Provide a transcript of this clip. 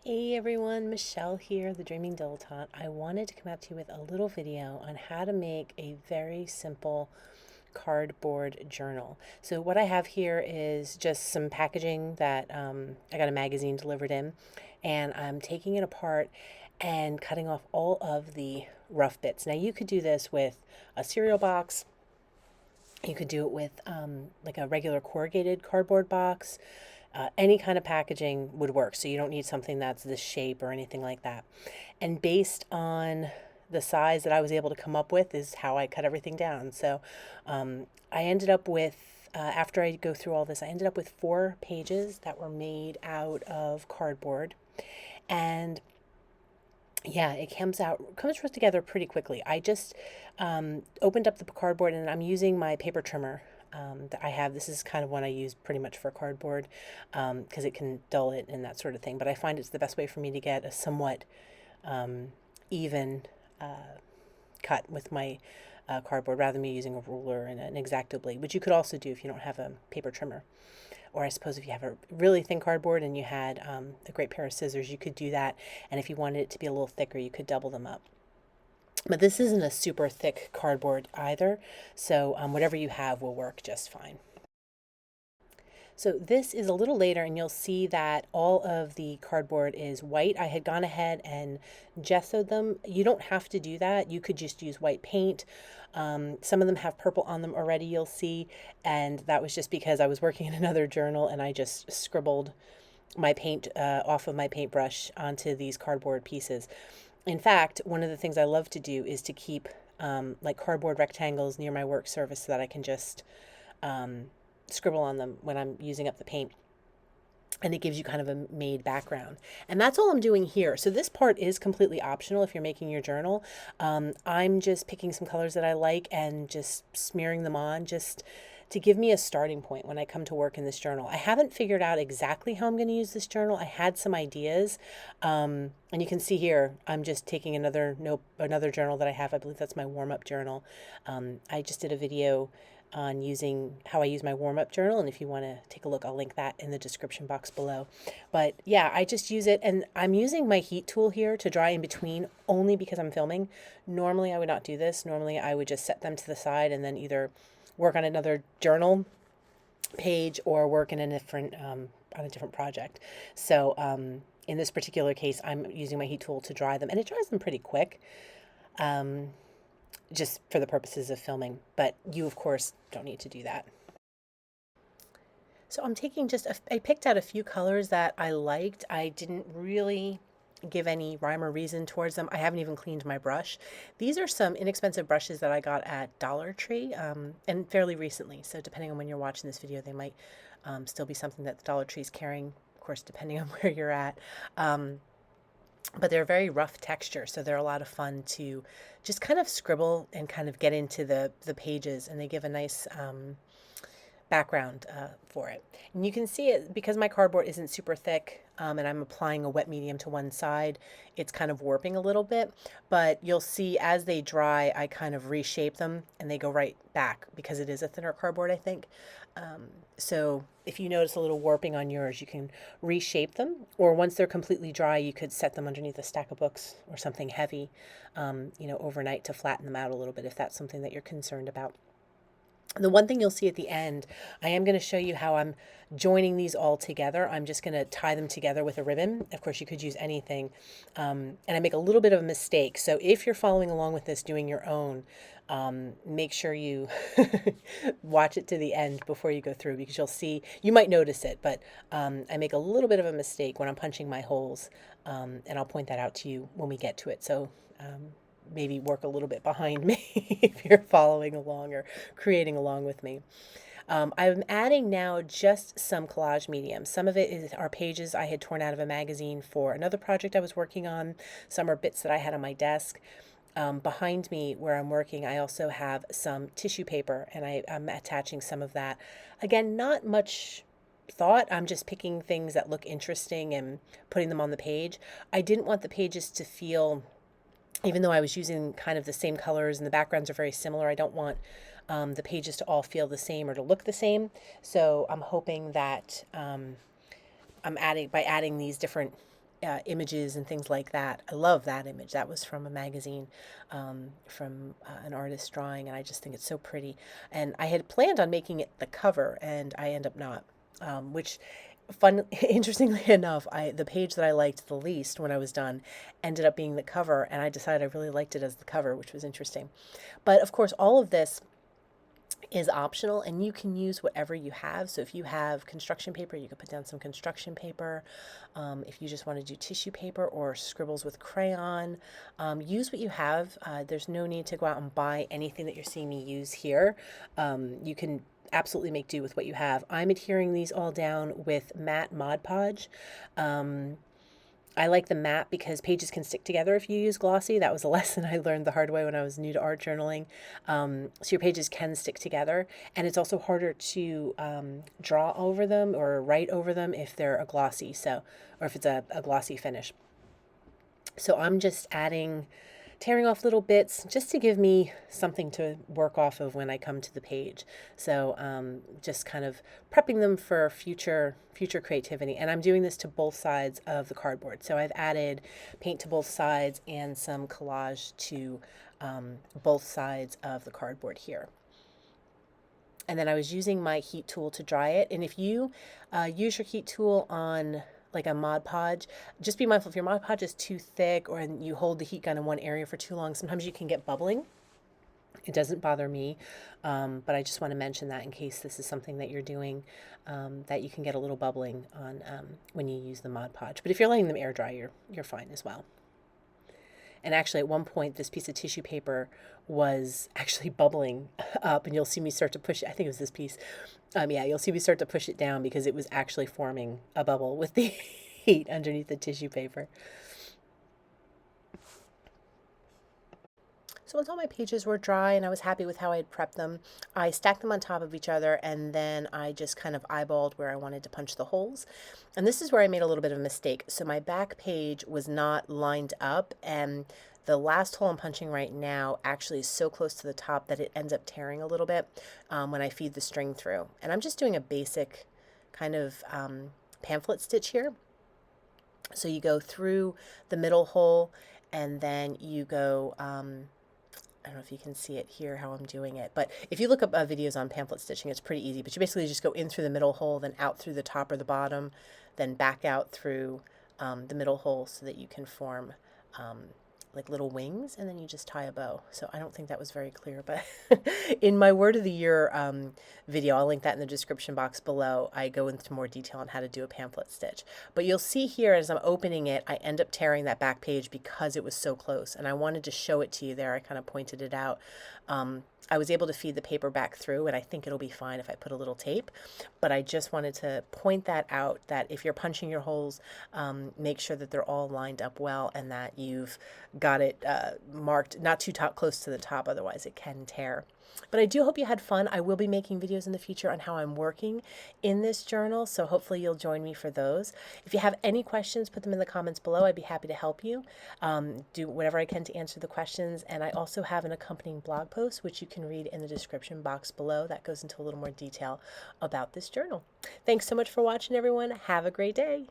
Hey everyone, Michelle here, the Dreaming Dilettante. I wanted to come out to you with a little video on how to make a very simple cardboard journal. So what I have here is just some packaging that I got a magazine delivered in, and I'm taking it apart and cutting off all of the rough bits. Now you could do this with a cereal box. You could do it with like a regular corrugated cardboard box. Any kind of packaging would work. So you don't need something that's this shape or anything like that. And based on the size that I was able to come up with is how I cut everything down. So I ended up with, after I go through all this, I ended up with 4 pages that were made out of cardboard. And yeah, it comes together pretty quickly. I just opened up the cardboard and I'm using my paper trimmer that I have. This is kind of one I use pretty much for cardboard because it can dull it and that sort of thing. But I find it's the best way for me to get a somewhat even cut with my cardboard rather than me using a ruler and an X-Acto blade, which you could also do if you don't have a paper trimmer. Or I suppose if you have a really thin cardboard and you had a great pair of scissors, you could do that. And if you wanted it to be a little thicker, you could double them up. But this isn't a super thick cardboard either, so whatever you have will work just fine. So this is a little later and you'll see that all of the cardboard is white. I had gone ahead and gessoed them. You don't have to do that. You could just use white paint. Some of them have purple on them already, you'll see. And that was just because I was working in another journal and I just scribbled my paint off of my paintbrush onto these cardboard pieces. In fact, one of the things I love to do is to keep like cardboard rectangles near my work surface so that I can just scribble on them when I'm using up the paint. And it gives you kind of a made background. And that's all I'm doing here. So this part is completely optional if you're making your journal. I'm just picking some colors that I like and just smearing them on just to give me a starting point when I come to work in this journal. I haven't figured out exactly how I'm going to use this journal. I had some ideas. And you can see here, I'm just taking another journal that I have. I believe that's my warm-up journal. I just did a video on using how I use my warm-up journal, and if you want to take a look, I'll link that in the description box below. But yeah, I just use it, and I'm using my heat tool here to dry in between only because I'm filming. Normally I would not do this. Normally I would just set them to the side and then either work on another journal page or work in a different on a different project. So in this particular case, I'm using my heat tool to dry them, and it dries them pretty quick. Just for the purposes of filming, but you of course don't need to do that. So I'm taking I picked out a few colors that I liked. I didn't really give any rhyme or reason towards them. I haven't even cleaned my brush. These are some inexpensive brushes that I got at Dollar Tree and fairly recently. So depending on when you're watching this video, they might still be something that the Dollar Tree is carrying, of course, depending on where you're at. But they're very rough texture, so they're a lot of fun to just kind of scribble and kind of get into the pages, and they give a nice background for it. And you can see it because my cardboard isn't super thick and I'm applying a wet medium to one side, it's kind of warping a little bit, but you'll see as they dry, I kind of reshape them and they go right back because it is a thinner cardboard, I think. So if you notice a little warping on yours, you can reshape them, or once they're completely dry, you could set them underneath a stack of books or something heavy, overnight to flatten them out a little bit if that's something that you're concerned about. The one thing you'll see at the end, I am going to show you how I'm joining these all together. I'm just going to tie them together with a ribbon. Of course, you could use anything. And I make a little bit of a mistake. So if you're following along with this, doing your own, make sure you watch it to the end before you go through, because you'll see, you might notice it, but I make a little bit of a mistake when I'm punching my holes. And I'll point that out to you when we get to it. So maybe work a little bit behind me if you're following along or creating along with me. I'm adding now just some collage medium. Some of it are pages I had torn out of a magazine for another project I was working on. Some are bits that I had on my desk. Behind me where I'm working, I also have some tissue paper, and I'm attaching some of that. Again, not much thought. I'm just picking things that look interesting and putting them on the page. I didn't want the pages to feel, even though I was using kind of the same colors and the backgrounds are very similar, I don't want the pages to all feel the same or to look the same. So I'm hoping that by adding these different images and things like that. I love that image. That was from a magazine, from an artist's drawing, and I just think it's so pretty. And I had planned on making it the cover, and I end up not, which fun interestingly enough, the page that I liked the least when I was done ended up being the cover, and I decided I really liked it as the cover, which was interesting. But of course, all of this is optional, and you can use whatever you have. So if you have construction paper, you could put down some construction paper. If you just want to do tissue paper or scribbles with crayon, use what you have. There's no need to go out and buy anything that you're seeing me use here. You can absolutely make do with what you have. I'm adhering these all down with matte Mod Podge. I like the matte because pages can stick together if you use glossy. That was a lesson I learned the hard way when I was new to art journaling. So your pages can stick together, and it's also harder to draw over them or write over them if they're a glossy, or if it's a glossy finish. So I'm just tearing off little bits just to give me something to work off of when I come to the page. So just kind of prepping them for future creativity. And I'm doing this to both sides of the cardboard. So I've added paint to both sides and some collage to both sides of the cardboard here. And then I was using my heat tool to dry it. And if you use your heat tool on like a Mod Podge, just be mindful if your Mod Podge is too thick or you hold the heat gun in one area for too long, sometimes you can get bubbling. It doesn't bother me, but I just want to mention that in case this is something that you're doing, that you can get a little bubbling on when you use the Mod Podge. But if you're letting them air dry, you're fine as well. And actually, at one point, this piece of tissue paper was actually bubbling up, and you'll see me start to push it. I think it was this piece. Yeah, you'll see me start to push it down because it was actually forming a bubble with the heat underneath the tissue paper. So once all my pages were dry and I was happy with how I had prepped them, I stacked them on top of each other, and then I just kind of eyeballed where I wanted to punch the holes. And this is where I made a little bit of a mistake. So my back page was not lined up, and the last hole I'm punching right now actually is so close to the top that it ends up tearing a little bit when I feed the string through. And I'm just doing a basic kind of pamphlet stitch here. So you go through the middle hole, and then you go I don't know if you can see it here how I'm doing it, but if you look up videos on pamphlet stitching, it's pretty easy. But you basically just go in through the middle hole, then out through the top or the bottom, then back out through the middle hole so that you can form like little wings, and then you just tie a bow. So I don't think that was very clear, but in my word of the year video, I'll link that in the description box below. I go into more detail on how to do a pamphlet stitch. But you'll see here as I'm opening it, I end up tearing that back page because it was so close, and I wanted to show it to you there. I kind of pointed it out. I was able to feed the paper back through, and I think it'll be fine if I put a little tape, but I just wanted to point that out, that if you're punching your holes, make sure that they're all lined up well and that you've got it marked not too close to the top, otherwise it can tear. But I do hope you had fun. I will be making videos in the future on how I'm working in this journal, so hopefully you'll join me for those. If you have any questions, put them in the comments below. I'd be happy to help you. Do whatever I can to answer the questions, and I also have an accompanying blog post, which you can read in the description box below. That goes into a little more detail about this journal. Thanks so much for watching, everyone. Have a great day.